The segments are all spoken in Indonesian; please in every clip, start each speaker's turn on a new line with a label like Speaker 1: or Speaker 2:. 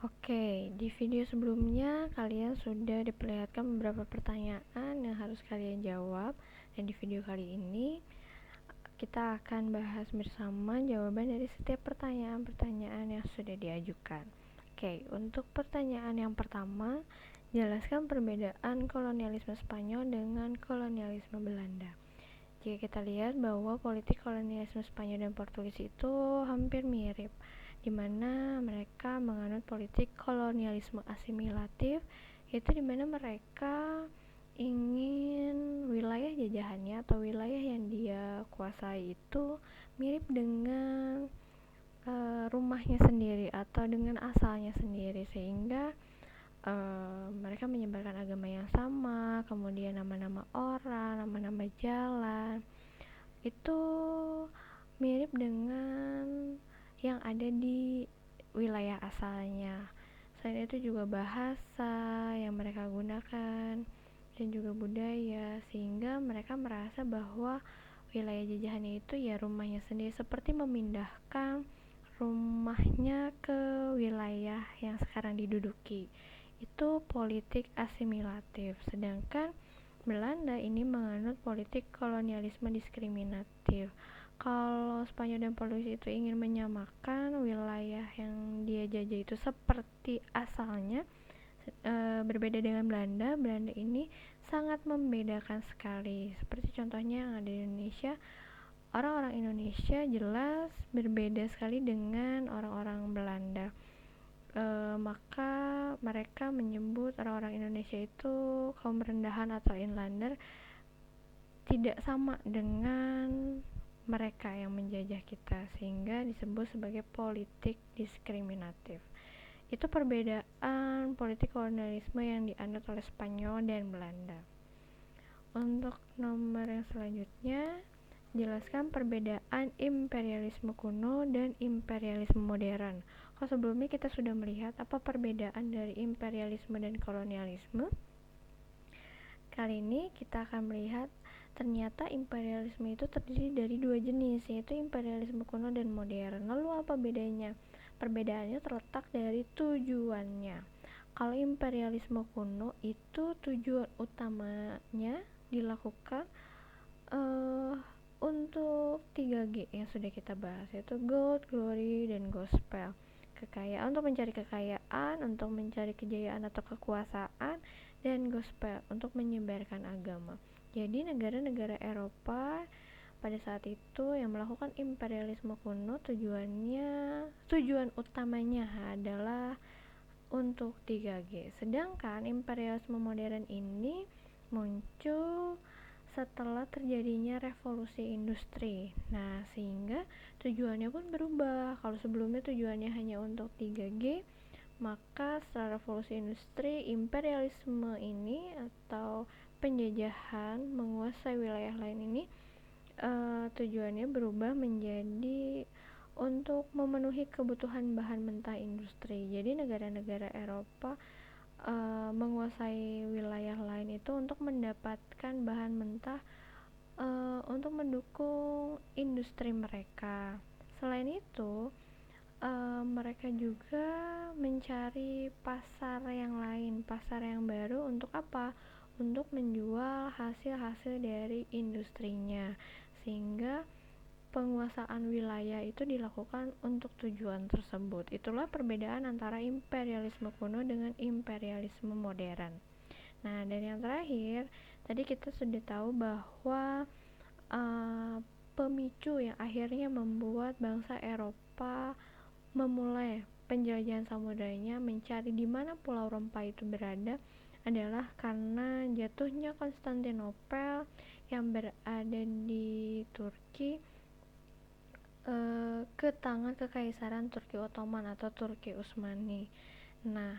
Speaker 1: Oke, di video sebelumnya kalian sudah diperlihatkan beberapa pertanyaan yang harus kalian jawab. Dan di video kali ini kita akan bahas bersama jawaban dari setiap pertanyaan-pertanyaan yang sudah diajukan. Oke, untuk pertanyaan yang pertama, jelaskan perbedaan kolonialisme Spanyol dengan kolonialisme Belanda. Jika kita lihat bahwa politik kolonialisme Spanyol dan Portugis itu hampir mirip, di mana mereka menganut politik kolonialisme asimilatif, yaitu di mana mereka ingin wilayah jajahannya atau wilayah yang dia kuasai itu mirip dengan rumahnya sendiri atau dengan asalnya sendiri, sehingga mereka menyebarkan agama yang sama, kemudian nama-nama orang, nama-nama jalan itu mirip dengan yang ada di wilayah asalnya. Selain itu juga bahasa yang mereka gunakan dan juga budaya, sehingga mereka merasa bahwa wilayah jajahannya itu ya rumahnya sendiri, seperti memindahkan rumahnya ke wilayah yang sekarang diduduki. Itu politik asimilatif. Sedangkan Belanda ini menganut politik kolonialisme diskriminatif. Kalau Spanyol dan Portugis itu ingin menyamakan wilayah yang dia jajah itu seperti asalnya, berbeda dengan Belanda. Belanda ini sangat membedakan sekali. Seperti contohnya yang ada di Indonesia, orang-orang Indonesia jelas berbeda sekali dengan orang-orang Belanda. Maka mereka menyebut orang-orang Indonesia itu kaum rendahan atau inlander, tidak sama dengan mereka yang menjajah kita, sehingga disebut sebagai politik diskriminatif. Itu perbedaan politik kolonialisme yang dianut oleh Spanyol dan Belanda. Untuk nomor yang selanjutnya, jelaskan perbedaan imperialisme kuno dan imperialisme modern. Kalau sebelumnya kita sudah melihat apa perbedaan dari imperialisme dan kolonialisme, kali ini kita akan melihat ternyata imperialisme itu terdiri dari dua jenis, yaitu imperialisme kuno dan modern. Lalu apa bedanya? Perbedaannya terletak dari tujuannya. Kalau imperialisme kuno itu tujuan utamanya dilakukan untuk 3G yang sudah kita bahas, yaitu God, Glory, dan Gospel. Kekayaan untuk mencari kekayaan, untuk mencari kejayaan atau kekuasaan, dan Gospel untuk menyebarkan agama. Jadi negara-negara Eropa pada saat itu yang melakukan imperialisme kuno tujuan utamanya adalah untuk 3G. Sedangkan imperialisme modern ini muncul setelah terjadinya revolusi industri. Nah, sehingga tujuannya pun berubah. Kalau sebelumnya tujuannya hanya untuk 3G, maka setelah revolusi industri, imperialisme ini atau penjajahan menguasai wilayah lain ini tujuannya berubah menjadi untuk memenuhi kebutuhan bahan mentah industri. Jadi negara-negara Eropa menguasai wilayah lain itu untuk mendapatkan bahan mentah untuk mendukung industri mereka. Selain itu, mereka juga mencari pasar yang lain, pasar yang baru untuk apa? Untuk menjual hasil-hasil dari industrinya, sehingga penguasaan wilayah itu dilakukan untuk tujuan tersebut. Itulah perbedaan antara imperialisme kuno dengan imperialisme modern. Nah, dan yang terakhir, tadi kita sudah tahu bahwa pemicu yang akhirnya membuat bangsa Eropa memulai penjelajahan samudranya mencari di mana Pulau Rompa itu berada adalah karena jatuhnya Konstantinopel yang berada di Turki ke tangan Kekaisaran Turki Ottoman atau Turki Utsmani. Nah,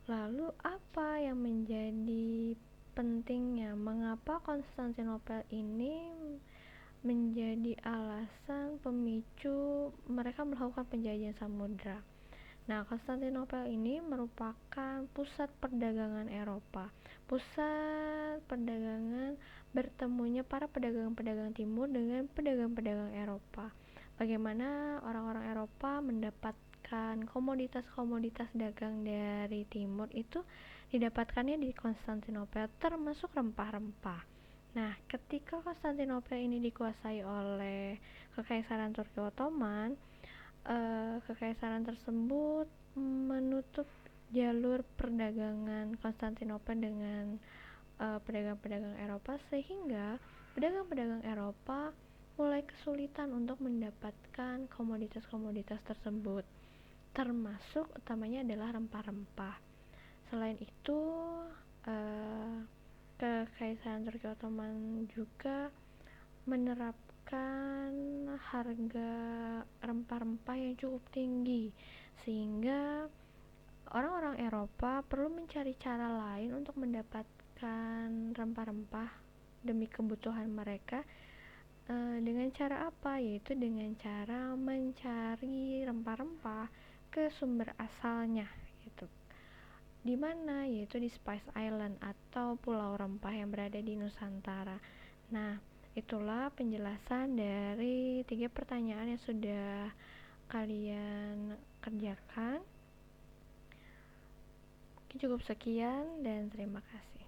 Speaker 1: lalu apa yang menjadi pentingnya? Mengapa Konstantinopel ini menjadi alasan pemicu mereka melakukan penjajahan samudra? Nah, Konstantinopel ini merupakan pusat perdagangan Eropa, pusat perdagangan bertemunya para pedagang-pedagang timur dengan pedagang-pedagang Eropa. Bagaimana orang-orang Eropa mendapatkan mendapatkan komoditas-komoditas dagang dari timur itu didapatkannya di Konstantinopel, termasuk rempah-rempah. Nah, ketika Konstantinopel ini dikuasai oleh Kekaisaran Turki Ottoman, kekaisaran tersebut menutup jalur perdagangan Konstantinopel dengan pedagang-pedagang Eropa, sehingga pedagang-pedagang Eropa mulai kesulitan untuk mendapatkan komoditas-komoditas tersebut, termasuk utamanya adalah rempah-rempah. Selain itu, Kekaisaran Turki Ottoman juga menerapkan harga rempah-rempah yang cukup tinggi, sehingga orang-orang Eropa perlu mencari cara lain untuk mendapatkan rempah-rempah demi kebutuhan mereka. Dengan cara apa? Yaitu dengan cara mencari rempah-rempah ke sumber asalnya, gitu. Di mana? Yaitu di Spice Island atau Pulau Rempah yang berada di Nusantara. Nah, itulah penjelasan dari 3 pertanyaan yang sudah kalian kerjakan. Cukup sekian dan terima kasih.